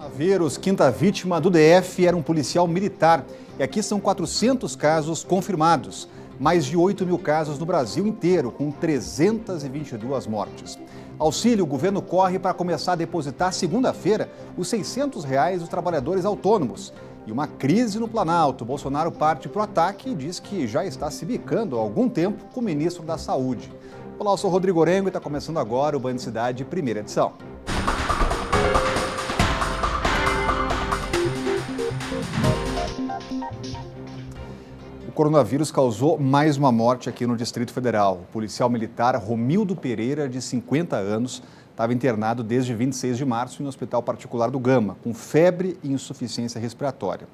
Coronavírus, quinta vítima do DF era um policial militar. E aqui são 400 casos confirmados. Mais de 8 mil casos no Brasil inteiro, com 322 mortes. Auxílio, o governo corre para começar a depositar segunda-feira os R$600 dos trabalhadores autônomos. E uma crise no Planalto. Bolsonaro parte para o ataque e diz que já está se bicando há algum tempo com o ministro da Saúde. Olá, eu sou Rodrigo Orengo e está começando agora o Band Cidade, primeira edição. O coronavírus causou mais uma morte aqui no Distrito Federal. O policial militar Romildo Pereira, de 50 anos, estava internado desde 26 de março em um hospital particular do Gama, com febre e insuficiência respiratória.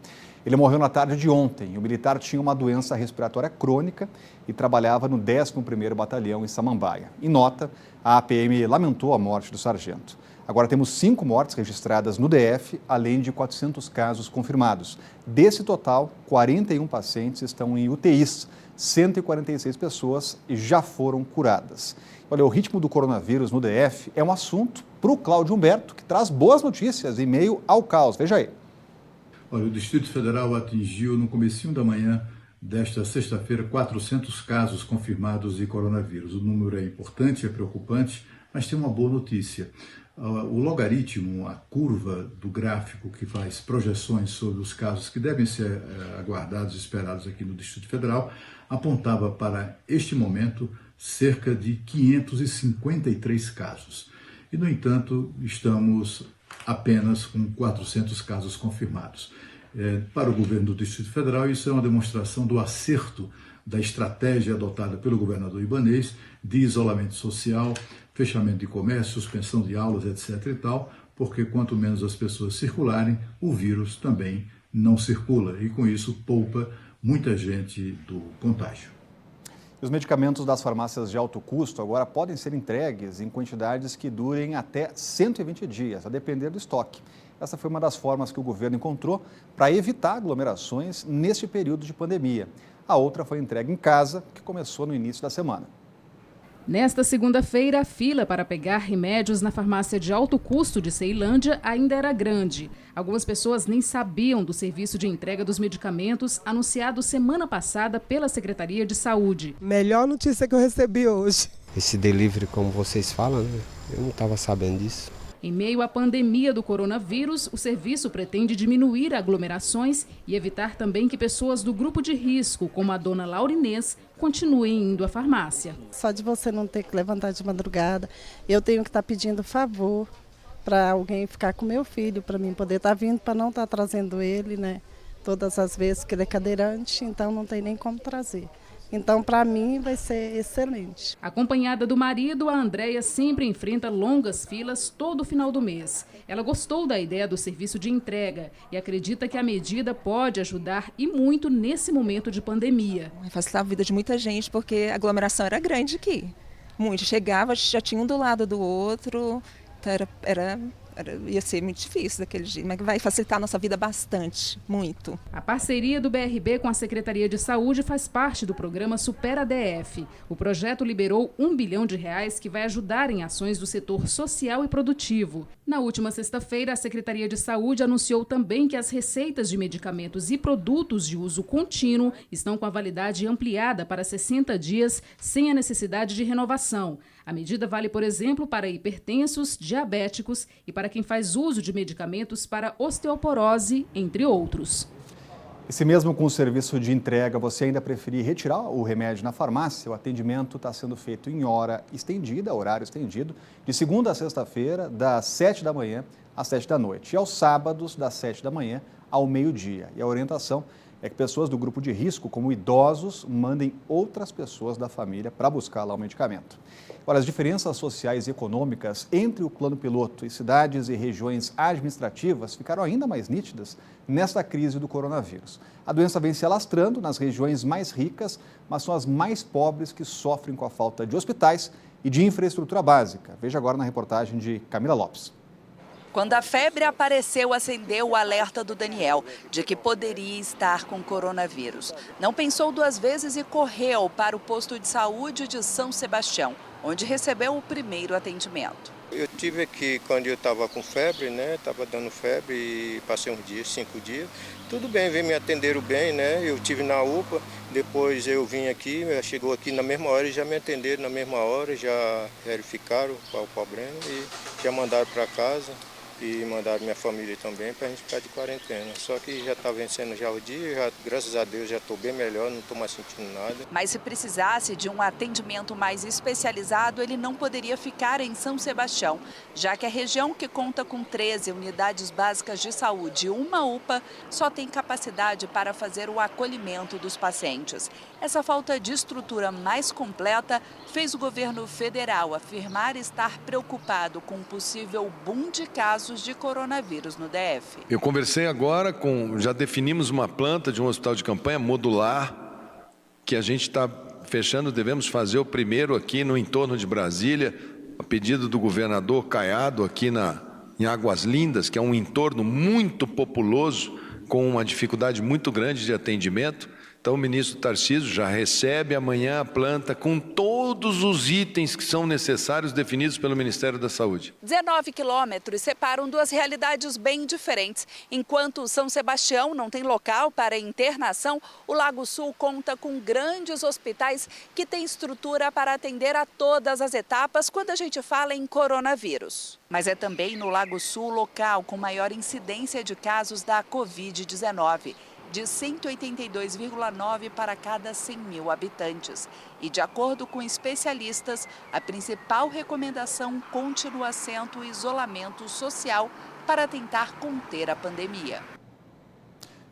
Ele morreu na tarde de ontem. O militar tinha uma doença respiratória crônica e trabalhava no 11º Batalhão em Samambaia. Em nota, a APM lamentou a morte do sargento. Agora temos 5 mortes registradas no DF, além de 400 casos confirmados. Desse total, 41 pacientes estão em UTIs, 146 pessoas já foram curadas. Olha, o ritmo do coronavírus no DF é um assunto para o Cláudio Humberto, que traz boas notícias em meio ao caos. Veja aí. Olha, o Distrito Federal atingiu no comecinho da manhã desta sexta-feira 400 casos confirmados de coronavírus. O número é importante, é preocupante, mas tem uma boa notícia. O logaritmo, a curva do gráfico que faz projeções sobre os casos que devem ser aguardados e esperados aqui no Distrito Federal, apontava para este momento cerca de 553 casos. E, no entanto, estamos apenas com 400 casos confirmados. Para o governo do Distrito Federal, isso é uma demonstração do acerto da estratégia adotada pelo governador Ibanez de isolamento social, fechamento de comércio, suspensão de aulas, etc. e tal, porque quanto menos as pessoas circularem, o vírus também não circula e com isso poupa muita gente do contágio. Os medicamentos das farmácias de alto custo agora podem ser entregues em quantidades que durem até 120 dias, a depender do estoque. Essa foi uma das formas que o governo encontrou para evitar aglomerações neste período de pandemia. A outra foi entregue em casa, que começou no início da semana. Nesta segunda-feira, a fila para pegar remédios na farmácia de alto custo de Ceilândia ainda era grande. Algumas pessoas nem sabiam do serviço de entrega dos medicamentos anunciado semana passada pela Secretaria de Saúde. Melhor notícia que eu recebi hoje. Esse delivery, como vocês falam, né? Eu não estava sabendo disso. Em meio à pandemia do coronavírus, o serviço pretende diminuir aglomerações e evitar também que pessoas do grupo de risco, como a dona Laurinês, continuem indo à farmácia. Só de você não ter que levantar de madrugada, eu tenho que estar pedindo favor para alguém ficar com meu filho, para mim poder estar vindo, para não estar trazendo ele, né? Todas as vezes que ele é cadeirante, então não tem nem como trazer. Então, para mim, vai ser excelente. Acompanhada do marido, a Andréia sempre enfrenta longas filas todo final do mês. Ela gostou da ideia do serviço de entrega e acredita que a medida pode ajudar e muito nesse momento de pandemia. Vai facilitar a vida de muita gente, porque a aglomeração era grande aqui. Muito. Chegava, já tinha um do lado do outro, então ia ser muito difícil daquele jeito, mas vai facilitar a nossa vida bastante, muito. A parceria do BRB com a Secretaria de Saúde faz parte do programa Supera DF. O projeto liberou R$1 bilhão que vai ajudar em ações do setor social e produtivo. Na última sexta-feira, a Secretaria de Saúde anunciou também que as receitas de medicamentos e produtos de uso contínuo estão com a validade ampliada para 60 dias, sem a necessidade de renovação. A medida vale, por exemplo, para hipertensos, diabéticos e para quem faz uso de medicamentos para osteoporose, entre outros. E se mesmo com o serviço de entrega você ainda preferir retirar o remédio na farmácia, o atendimento está sendo feito em hora estendida, horário estendido, de segunda a sexta-feira, das 7 da manhã às 7 da noite. E aos sábados, das 7 da manhã ao meio-dia. E a orientação é que pessoas do grupo de risco, como idosos, mandem outras pessoas da família para buscar lá o medicamento. Olha, as diferenças sociais e econômicas entre o plano piloto e cidades e regiões administrativas ficaram ainda mais nítidas nesta crise do coronavírus. A doença vem se alastrando nas regiões mais ricas, mas são as mais pobres que sofrem com a falta de hospitais e de infraestrutura básica. Veja agora na reportagem de Camila Lopes. Quando a febre apareceu, acendeu o alerta do Daniel de que poderia estar com coronavírus. Não pensou duas vezes e correu para o posto de saúde de São Sebastião. onde recebeu o primeiro atendimento. Eu tive aqui quando eu estava com febre, né? Estava dando febre e passei uns dias, 5 dias. Tudo bem, me atenderam bem, né? Eu tive na UPA, depois eu vim aqui, chegou aqui na mesma hora e já me atenderam na mesma hora, já verificaram qual o problema e já mandaram para casa. E mandaram minha família também para a gente ficar de quarentena. Só que já está vencendo já o dia, já, graças a Deus já estou bem melhor, não estou mais sentindo nada. Mas se precisasse de um atendimento mais especializado, ele não poderia ficar em São Sebastião, já que a região, que conta com 13 unidades básicas de saúde e uma UPA, só tem capacidade para fazer o acolhimento dos pacientes. Essa falta de estrutura mais completa fez o governo federal afirmar estar preocupado com um possível boom de casos de coronavírus no DF. Eu conversei agora já definimos uma planta de um hospital de campanha modular, que a gente está fechando, devemos fazer o primeiro aqui no entorno de Brasília, a pedido do governador Caiado, aqui em Águas Lindas, que é um entorno muito populoso, com uma dificuldade muito grande de atendimento. Então, o ministro Tarcísio já recebe amanhã a planta com todos os itens que são necessários definidos pelo Ministério da Saúde. 19 quilômetros separam duas realidades bem diferentes. Enquanto São Sebastião não tem local para internação, o Lago Sul conta com grandes hospitais que têm estrutura para atender a todas as etapas quando a gente fala em coronavírus. Mas é também no Lago Sul local com maior incidência de casos da Covid-19. De 182,9 para cada 100 mil habitantes. E, de acordo com especialistas, a principal recomendação continua sendo o isolamento social para tentar conter a pandemia.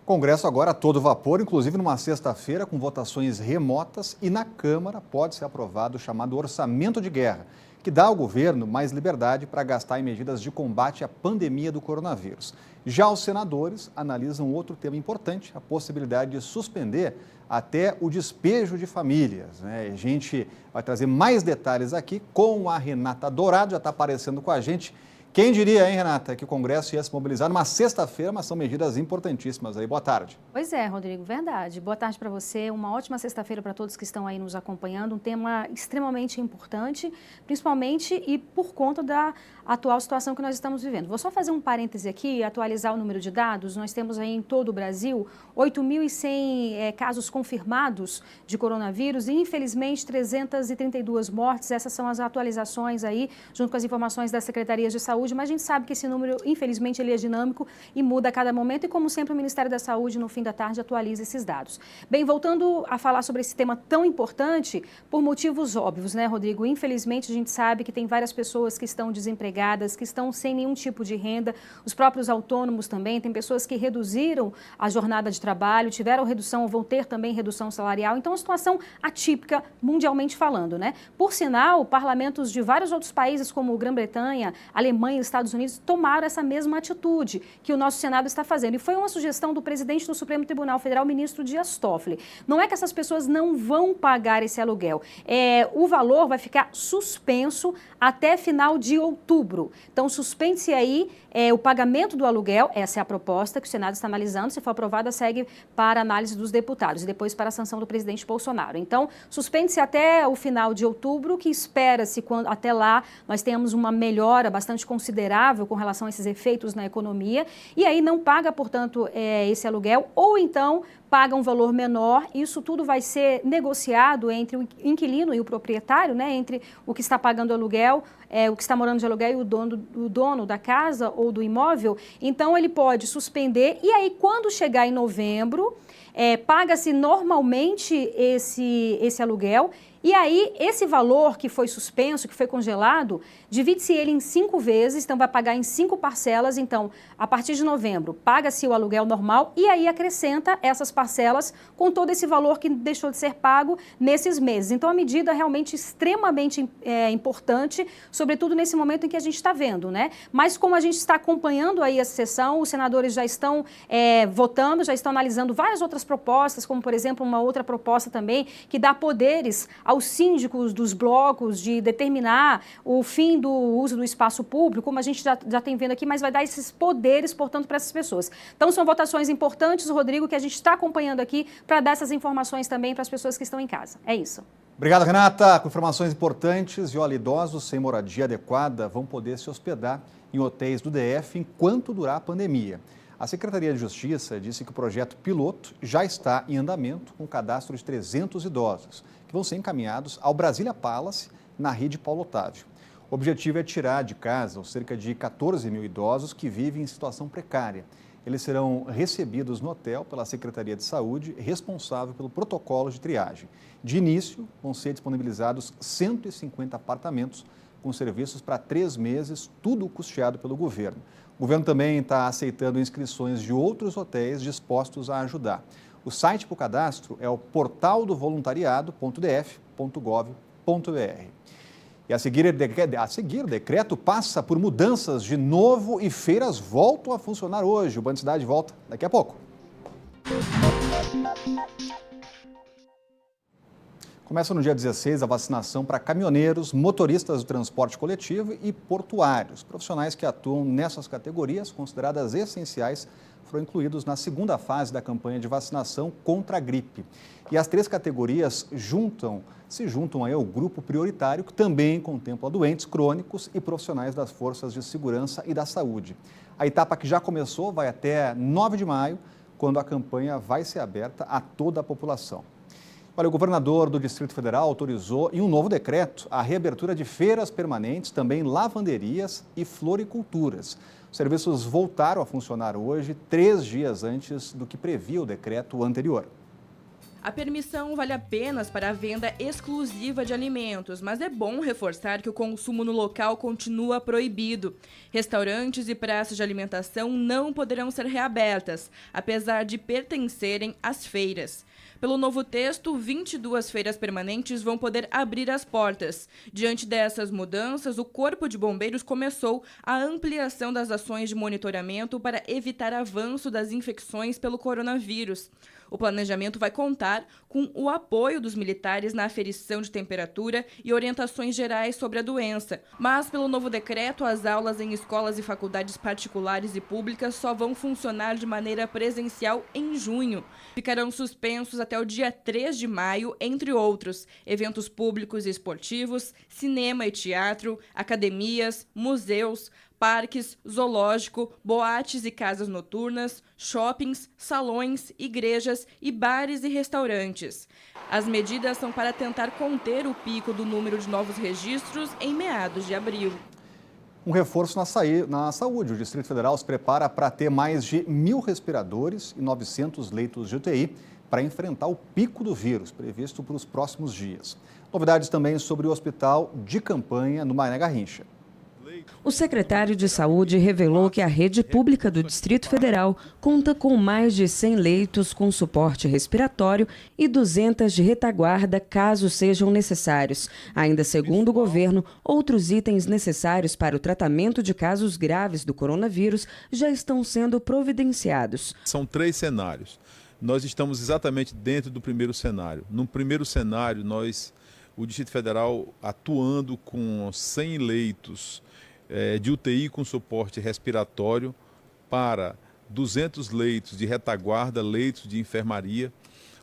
Congresso agora a todo vapor, inclusive numa sexta-feira com votações remotas, e na Câmara pode ser aprovado o chamado orçamento de guerra, que dá ao governo mais liberdade para gastar em medidas de combate à pandemia do coronavírus. Já os senadores analisam outro tema importante, a possibilidade de suspender até o despejo de famílias, né? A gente vai trazer mais detalhes aqui com a Renata Dourado, já está aparecendo com a gente. Quem diria, hein, Renata, que o Congresso ia se mobilizar numa sexta-feira, mas são medidas importantíssimas aí. Boa tarde. Pois é, Rodrigo, verdade. Boa tarde para você, uma ótima sexta-feira para todos que estão aí nos acompanhando. Um tema extremamente importante, principalmente e por conta da atual situação que nós estamos vivendo. Vou só fazer um parêntese aqui, atualizar o número de dados. Nós temos aí em todo o Brasil 8.100 casos confirmados de coronavírus e, infelizmente, 332 mortes. Essas são as atualizações aí, junto com as informações das secretarias de saúde, mas a gente sabe que esse número, infelizmente, ele é dinâmico e muda a cada momento e, como sempre, o Ministério da Saúde, no fim da tarde, atualiza esses dados. Bem, voltando a falar sobre esse tema tão importante, por motivos óbvios, né, Rodrigo? Infelizmente, a gente sabe que tem várias pessoas que estão desempregadas, que estão sem nenhum tipo de renda, os próprios autônomos também, tem pessoas que reduziram a jornada de trabalho, tiveram redução ou vão ter também redução salarial, então é uma situação atípica mundialmente falando, né? Por sinal, parlamentos de vários outros países, como Grã-Bretanha, Alemanha e Estados Unidos, tomaram essa mesma atitude que o nosso Senado está fazendo, e foi uma sugestão do presidente do Supremo Tribunal Federal, ministro Dias Toffoli. Não é que essas pessoas não vão pagar esse aluguel, o valor vai ficar suspenso até final de outubro. Então, suspende-se aí o pagamento do aluguel, essa é a proposta que o Senado está analisando, se for aprovada, segue para análise dos deputados e depois para a sanção do presidente Bolsonaro. Então, suspende-se até o final de outubro, que espera-se até lá nós tenhamos uma melhora bastante considerável com relação a esses efeitos na economia, e aí não paga, portanto, esse aluguel, ou então paga um valor menor. Isso tudo vai ser negociado entre o inquilino e o proprietário, né? Entre o que está pagando aluguel, o que está morando de aluguel e o dono da casa ou do imóvel. Então, ele pode suspender e aí, quando chegar em novembro, paga-se normalmente esse aluguel. E aí, esse valor que foi suspenso, que foi congelado, divide-se ele em 5 vezes, então vai pagar em 5 parcelas. Então, a partir de novembro, paga-se o aluguel normal e aí acrescenta essas parcelas com todo esse valor que deixou de ser pago nesses meses. Então, a medida realmente extremamente importante, sobretudo nesse momento em que a gente está vendo, né? Mas como a gente está acompanhando aí essa sessão, os senadores já estão votando, já estão analisando várias outras propostas, como, por exemplo, uma outra proposta também que dá poderes aos síndicos dos blocos de determinar o fim do uso do espaço público, como a gente já tem vendo aqui, mas vai dar esses poderes, portanto, para essas pessoas. Então, são votações importantes, Rodrigo, que a gente está acompanhando aqui para dar essas informações também para as pessoas que estão em casa. É isso. Obrigado, Renata. Com informações importantes, e olha, idosos sem moradia adequada vão poder se hospedar em hotéis do DF enquanto durar a pandemia. A Secretaria de Justiça disse que o projeto piloto já está em andamento com o cadastro de 300 idosos, que vão ser encaminhados ao Brasília Palace, na rede Paulo Otávio. O objetivo é tirar de casa os cerca de 14 mil idosos que vivem em situação precária. Eles serão recebidos no hotel pela Secretaria de Saúde, responsável pelo protocolo de triagem. De início, vão ser disponibilizados 150 apartamentos com serviços para 3 meses, tudo custeado pelo governo. O governo também está aceitando inscrições de outros hotéis dispostos a ajudar. O site para o cadastro é o portaldovoluntariado.df.gov.br. E a seguir, o decreto passa por mudanças de novo e feiras voltam a funcionar hoje. O Band Cidade volta daqui a pouco. Começa no dia 16 a vacinação para caminhoneiros, motoristas do transporte coletivo e portuários. Profissionais que atuam nessas categorias, consideradas essenciais, foram incluídos na segunda fase da campanha de vacinação contra a gripe. E as 3 categorias se juntam aí ao grupo prioritário, que também contempla doentes crônicos e profissionais das forças de segurança e da saúde. A etapa que já começou vai até 9 de maio, quando a campanha vai ser aberta a toda a população. Olha, o governador do Distrito Federal autorizou, em um novo decreto, a reabertura de feiras permanentes, também lavanderias e floriculturas. Os serviços voltaram a funcionar hoje, 3 dias antes do que previa o decreto anterior. A permissão vale apenas para a venda exclusiva de alimentos, mas é bom reforçar que o consumo no local continua proibido. Restaurantes e praças de alimentação não poderão ser reabertas, apesar de pertencerem às feiras. Pelo novo texto, 22 feiras permanentes vão poder abrir as portas. Diante dessas mudanças, o Corpo de Bombeiros começou a ampliação das ações de monitoramento para evitar avanço das infecções pelo coronavírus. O planejamento vai contar com o apoio dos militares na aferição de temperatura e orientações gerais sobre a doença. Mas, pelo novo decreto, as aulas em escolas e faculdades particulares e públicas só vão funcionar de maneira presencial em junho. Ficarão suspensos até o dia 3 de maio, entre outros, eventos públicos e esportivos, cinema e teatro, academias, museus, parques, zoológico, boates e casas noturnas, shoppings, salões, igrejas e bares e restaurantes. As medidas são para tentar conter o pico do número de novos registros em meados de abril. Um reforço na saúde. O Distrito Federal se prepara para ter mais de 1.000 respiradores e 900 leitos de UTI para enfrentar o pico do vírus, previsto para os próximos dias. Novidades também sobre o hospital de campanha no Mané Garrincha. O secretário de Saúde revelou que a rede pública do Distrito Federal conta com mais de 100 leitos com suporte respiratório e 200 de retaguarda, caso sejam necessários. Ainda segundo o governo, outros itens necessários para o tratamento de casos graves do coronavírus já estão sendo providenciados. São 3 cenários. Nós estamos exatamente dentro do primeiro cenário. No primeiro cenário, o Distrito Federal atuando com 100 leitos de UTI com suporte respiratório para 200 leitos de retaguarda, leitos de enfermaria,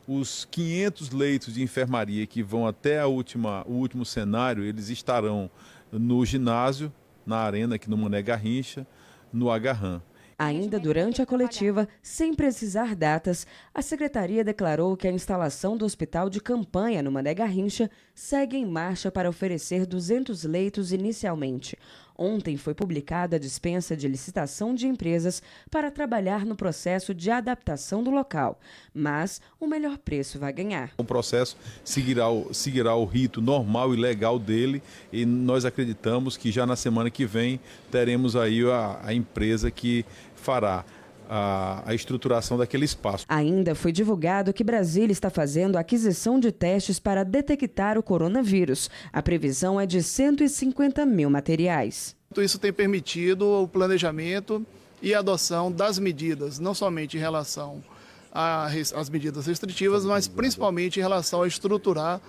os 500 leitos de enfermaria que vão até o último cenário, eles estarão no ginásio, na arena aqui no Mané Garrincha, no Agarram. Ainda durante a coletiva, sem precisar datas, a secretaria declarou que a instalação do hospital de campanha no Mané Garrincha segue em marcha para oferecer 200 leitos inicialmente. Ontem foi publicada a dispensa de licitação de empresas para trabalhar no processo de adaptação do local, mas o melhor preço vai ganhar. O processo seguirá o rito normal e legal dele e nós acreditamos que já na semana que vem teremos aí a empresa que fará a estruturação daquele espaço. Ainda foi divulgado que Brasília está fazendo a aquisição de testes para detectar o coronavírus. A previsão é de 150 mil materiais. Isso tem permitido o planejamento e a adoção das medidas, não somente em relação às medidas restritivas, mas principalmente em relação a estruturar,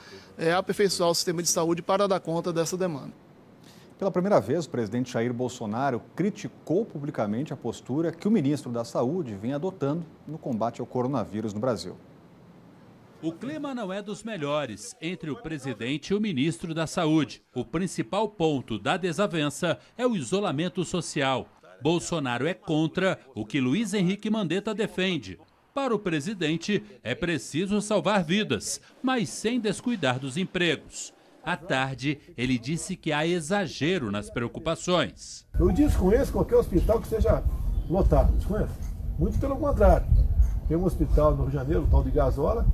aperfeiçoar o sistema de saúde para dar conta dessa demanda. Pela primeira vez, o presidente Jair Bolsonaro criticou publicamente a postura que o ministro da Saúde vem adotando no combate ao coronavírus no Brasil. O clima não é dos melhores entre o presidente e o ministro da Saúde. O principal ponto da desavença é o isolamento social. Bolsonaro é contra o que Luiz Henrique Mandetta defende. Para o presidente, é preciso salvar vidas, mas sem descuidar dos empregos. À tarde, ele disse que há exagero nas preocupações. Eu desconheço qualquer hospital que seja lotado, desconheço. Muito pelo contrário. Tem um hospital no Rio de Janeiro, o tal de Gasola,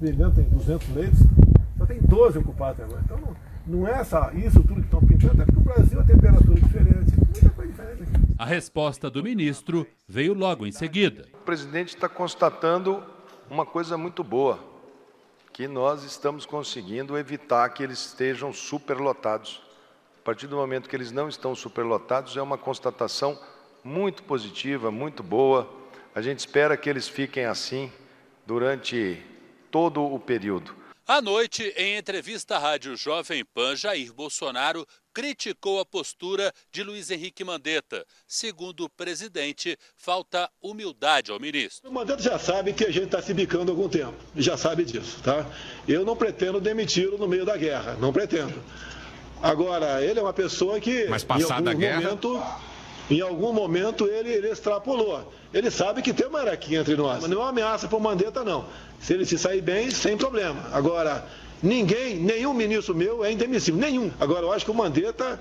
se não tem 200 leitos, só tem 12 ocupados agora. Então não é isso tudo que estão pintando, é porque o Brasil a temperatura é diferente, muita coisa diferente aqui. A resposta do ministro veio logo em seguida. O presidente está constatando uma coisa muito boa, que nós estamos conseguindo evitar que eles estejam superlotados. A partir do momento que eles não estão superlotados, é uma constatação muito positiva, muito boa. A gente espera que eles fiquem assim durante todo o período. À noite, em entrevista à Rádio Jovem Pan, Jair Bolsonaro criticou a postura de Luiz Henrique Mandetta. Segundo o presidente, falta humildade ao ministro. O Mandetta já sabe que a gente está se bicando há algum tempo, já sabe disso, tá? Eu não pretendo demiti-lo no meio da guerra, não pretendo. Agora, ele é uma pessoa que, em algum momento, ele extrapolou. Ele sabe que tem uma hierarquia entre nós, mas não é uma ameaça para o Mandetta, não. Se ele se sair bem, sem problema. Agora, nenhum ministro meu é indemissível, nenhum. Agora, eu acho que o Mandetta,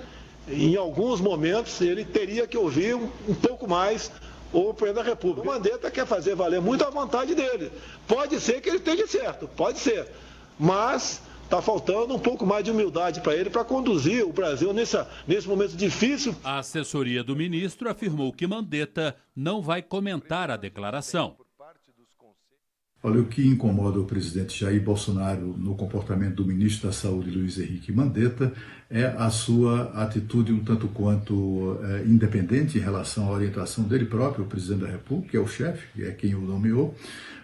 em alguns momentos, ele teria que ouvir um pouco mais o presidente da República. O Mandetta quer fazer valer muito a vontade dele. Pode ser que ele esteja certo, pode ser. Mas está faltando um pouco mais de humildade para ele, para conduzir o Brasil nesse momento difícil. A assessoria do ministro afirmou que Mandetta não vai comentar a declaração. Olha, o que incomoda o presidente Jair Bolsonaro no comportamento do ministro da Saúde, Luiz Henrique Mandetta, é a sua atitude um tanto quanto independente em relação à orientação dele próprio, o presidente da República, que é o chefe, que é quem o nomeou,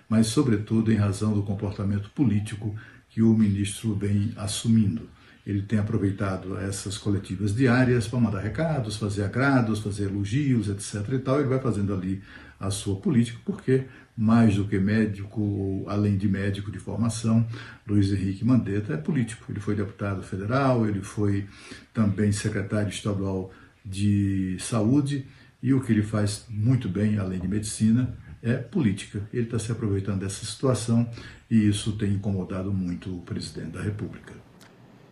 mas, sobretudo, em razão do comportamento político que o ministro vem assumindo. Ele tem aproveitado essas coletivas diárias para mandar recados, fazer agrados, fazer elogios, etc. e tal. Ele vai fazendo ali a sua política, porque, mais do que médico, ou além de médico de formação, Luiz Henrique Mandetta é político. Ele foi deputado federal, ele foi também secretário estadual de saúde, e o que ele faz muito bem, além de medicina, é política. Ele está se aproveitando dessa situação e isso tem incomodado muito o presidente da República.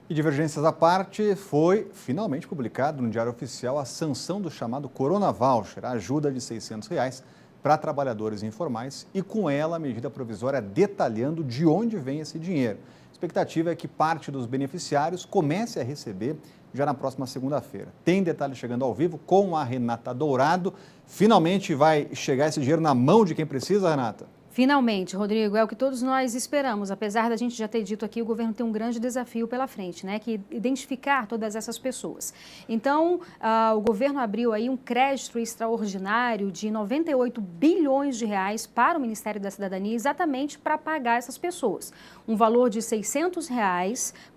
E divergências à parte, foi finalmente publicado no Diário Oficial a sanção do chamado Corona Voucher, a ajuda de R$ 600 para trabalhadores informais e com ela a medida provisória detalhando de onde vem esse dinheiro. A expectativa é que parte dos beneficiários comece a receber já na próxima segunda-feira. Tem detalhes chegando ao vivo com a Renata Dourado. Finalmente vai chegar esse dinheiro na mão de quem precisa, Renata? Finalmente, Rodrigo, é o que todos nós esperamos. Apesar da gente já ter dito aqui, o governo tem um grande desafio pela frente, né? Que é identificar todas essas pessoas. Então, o governo abriu aí um crédito extraordinário de 98 bilhões de reais para o Ministério da Cidadania, exatamente para pagar essas pessoas. Um valor de R$ 600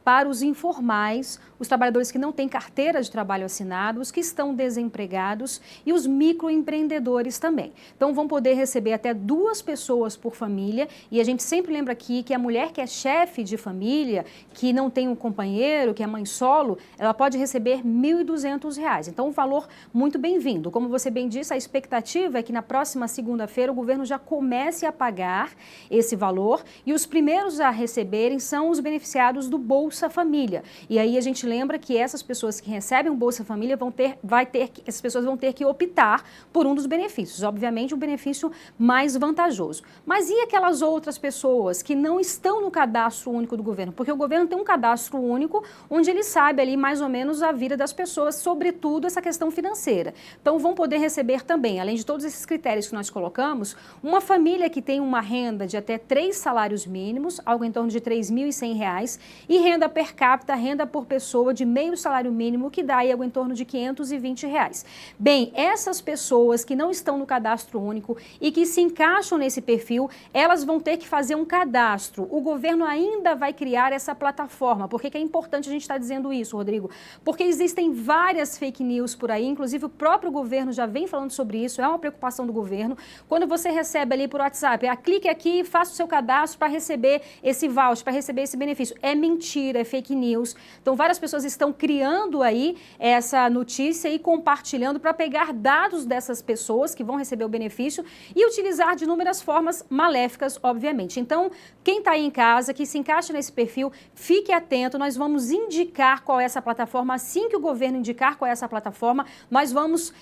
para os informais, os trabalhadores que não têm carteira de trabalho assinada, os que estão desempregados e os microempreendedores também. Então, vão poder receber até 2 pessoas por família, e a gente sempre lembra aqui que a mulher que é chefe de família, que não tem um companheiro, que é mãe solo, ela pode receber R$ 1.200. Então, um valor muito bem-vindo. Como você bem disse, a expectativa é que na próxima segunda-feira o governo já comece a pagar esse valor, e os primeiros a receberem são os beneficiados do Bolsa Família. E aí a gente lembra que essas pessoas que recebem o Bolsa Família essas pessoas vão ter que optar por um dos benefícios, obviamente um benefício mais vantajoso. Mas e aquelas outras pessoas que não estão no cadastro único do governo? Porque o governo tem um cadastro único onde ele sabe ali mais ou menos a vida das pessoas, sobretudo essa questão financeira. Então vão poder receber também, além de todos esses critérios que nós colocamos, uma família que tem uma renda de até 3 salários mínimos, algo em torno de R$ 3.100, e renda renda per capita, renda por pessoa de meio salário mínimo, que dá aí algo em torno de R$520. Bem, essas pessoas que não estão no cadastro único e que se encaixam nesse perfil, elas vão ter que fazer um cadastro. O governo ainda vai criar essa plataforma. Por que é importante a gente estar dizendo isso, Rodrigo? Porque existem várias fake news por aí, inclusive o próprio governo já vem falando sobre isso, é uma preocupação do governo. Quando você recebe ali por WhatsApp, clique aqui e faça o seu cadastro para receber esse voucher, para receber esse benefício. É mentira, é fake news. Então, várias pessoas estão criando aí essa notícia e compartilhando para pegar dados dessas pessoas que vão receber o benefício e utilizar de inúmeras formas maléficas, obviamente. Então, quem está aí em casa, que se encaixa nesse perfil, fique atento, nós vamos indicar qual é essa plataforma. Assim que o governo indicar qual é essa plataforma, nós vamos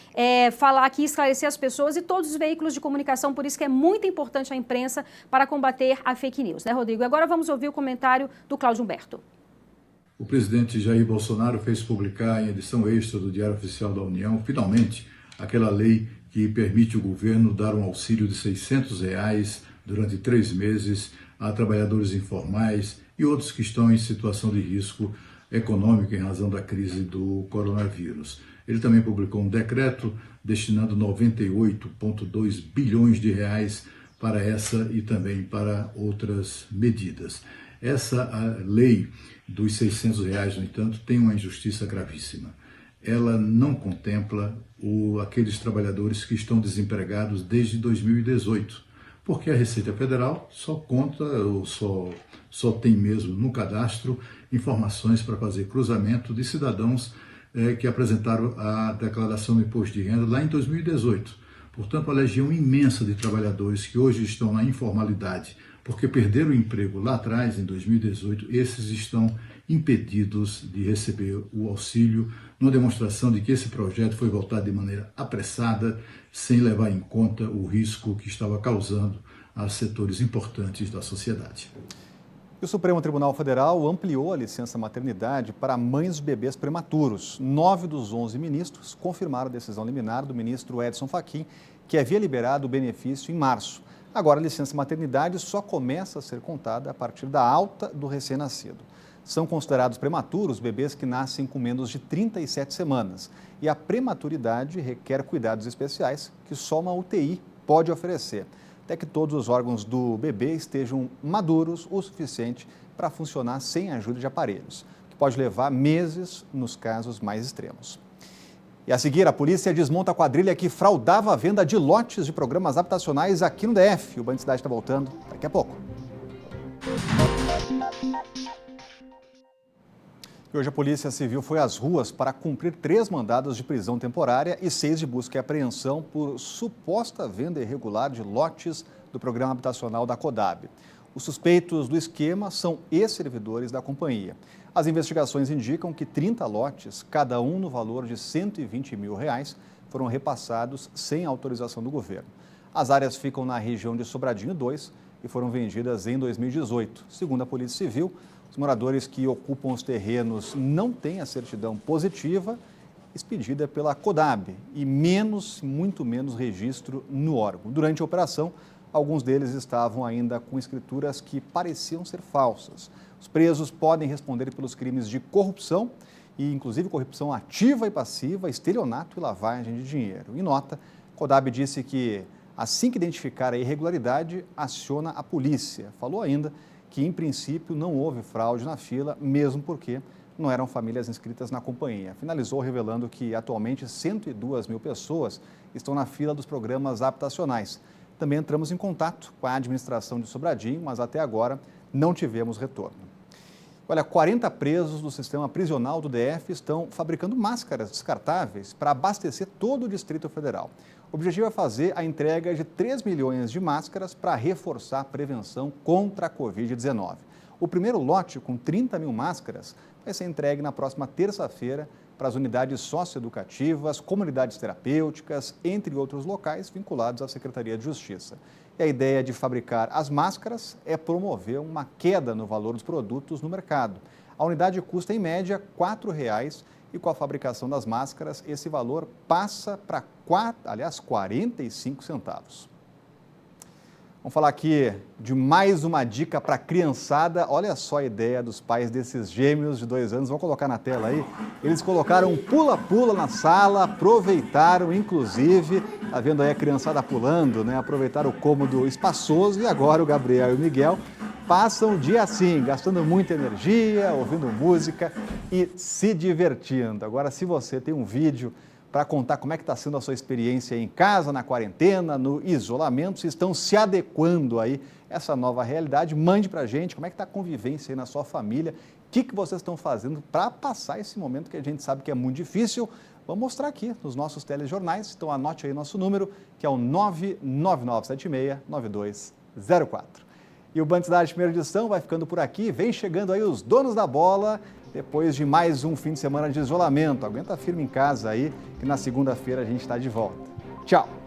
falar aqui, esclarecer as pessoas e todos os veículos de comunicação, por isso que é muito importante a imprensa para combater a fake news, né, Rodrigo? Agora vamos ouvir o comentário do Cláudio Humberto. O presidente Jair Bolsonaro fez publicar em edição extra do Diário Oficial da União, finalmente, aquela lei que permite o governo dar um auxílio de R$600 durante 3 meses a trabalhadores informais e outros que estão em situação de risco econômico em razão da crise do coronavírus. Ele também publicou um decreto destinando 98,2 bilhões de reais para essa e também para outras medidas. Essa lei dos R$600, no entanto, tem uma injustiça gravíssima. Ela não contempla aqueles trabalhadores que estão desempregados desde 2018, porque a Receita Federal só conta, ou só tem mesmo no cadastro, informações para fazer cruzamento de cidadãos que apresentaram a declaração do imposto de renda lá em 2018. Portanto, a legião imensa de trabalhadores que hoje estão na informalidade, porque perderam o emprego lá atrás, em 2018, esses estão impedidos de receber o auxílio, numa demonstração de que esse projeto foi votado de maneira apressada, sem levar em conta o risco que estava causando a setores importantes da sociedade. O Supremo Tribunal Federal ampliou a licença maternidade para mães de bebês prematuros. 9 dos 11 ministros confirmaram a decisão liminar do ministro Edson Fachin, que havia liberado o benefício em março. Agora, a licença maternidade só começa a ser contada a partir da alta do recém-nascido. São considerados prematuros bebês que nascem com menos de 37 semanas. E a prematuridade requer cuidados especiais que só uma UTI pode oferecer, até que todos os órgãos do bebê estejam maduros o suficiente para funcionar sem a ajuda de aparelhos, que pode levar meses nos casos mais extremos. E a seguir, a polícia desmonta a quadrilha que fraudava a venda de lotes de programas habitacionais aqui no DF. O Band Cidade está voltando daqui a pouco. E hoje a Polícia Civil foi às ruas para cumprir 3 mandados de prisão temporária e 6 de busca e apreensão por suposta venda irregular de lotes do programa habitacional da Codab. Os suspeitos do esquema são ex-servidores da companhia. As investigações indicam que 30 lotes, cada um no valor de R$120 mil, foram repassados sem autorização do governo. As áreas ficam na região de Sobradinho 2 e foram vendidas em 2018. Segundo a Polícia Civil, os moradores que ocupam os terrenos não têm a certidão positiva expedida pela Codab e muito menos registro no órgão. Durante a operação, alguns deles estavam ainda com escrituras que pareciam ser falsas. Os presos podem responder pelos crimes de corrupção e, inclusive, corrupção ativa e passiva, estelionato e lavagem de dinheiro. Em nota, a Codab disse que, assim que identificar a irregularidade, aciona a polícia. Falou ainda que, em princípio, não houve fraude na fila, mesmo porque não eram famílias inscritas na companhia. Finalizou revelando que, atualmente, 102 mil pessoas estão na fila dos programas habitacionais. Também entramos em contato com a administração de Sobradinho, mas até agora não tivemos retorno. Olha, 40 presos do sistema prisional do DF estão fabricando máscaras descartáveis para abastecer todo o Distrito Federal. O objetivo é fazer a entrega de 3 milhões de máscaras para reforçar a prevenção contra a Covid-19. O primeiro lote, com 30 mil máscaras, vai ser entregue na próxima terça-feira para as unidades socioeducativas, comunidades terapêuticas, entre outros locais vinculados à Secretaria de Justiça. E a ideia de fabricar as máscaras é promover uma queda no valor dos produtos no mercado. A unidade custa, em média, R$ 4,00 e com a fabricação das máscaras, esse valor passa para 45 centavos. Vamos falar aqui de mais uma dica para a criançada. Olha só a ideia dos pais desses gêmeos de 2 anos. Vou colocar na tela aí. Eles colocaram um pula-pula na sala, aproveitaram, inclusive, tá vendo aí a criançada pulando, né? Aproveitaram o cômodo espaçoso e agora o Gabriel e o Miguel passam o dia assim, gastando muita energia, ouvindo música e se divertindo. Agora, se você tem um vídeo para contar como é que está sendo a sua experiência em casa, na quarentena, no isolamento, se estão se adequando aí a essa nova realidade, mande para a gente como é que está a convivência aí na sua família, o que vocês estão fazendo para passar esse momento que a gente sabe que é muito difícil. Vamos mostrar aqui nos nossos telejornais, então anote aí nosso número, que é o 99976-9204. E o Band Cidade Primeira Edição vai ficando por aqui, vem chegando aí os donos da bola, depois de mais um fim de semana de isolamento. Aguenta firme em casa aí, que na segunda-feira a gente está de volta. Tchau!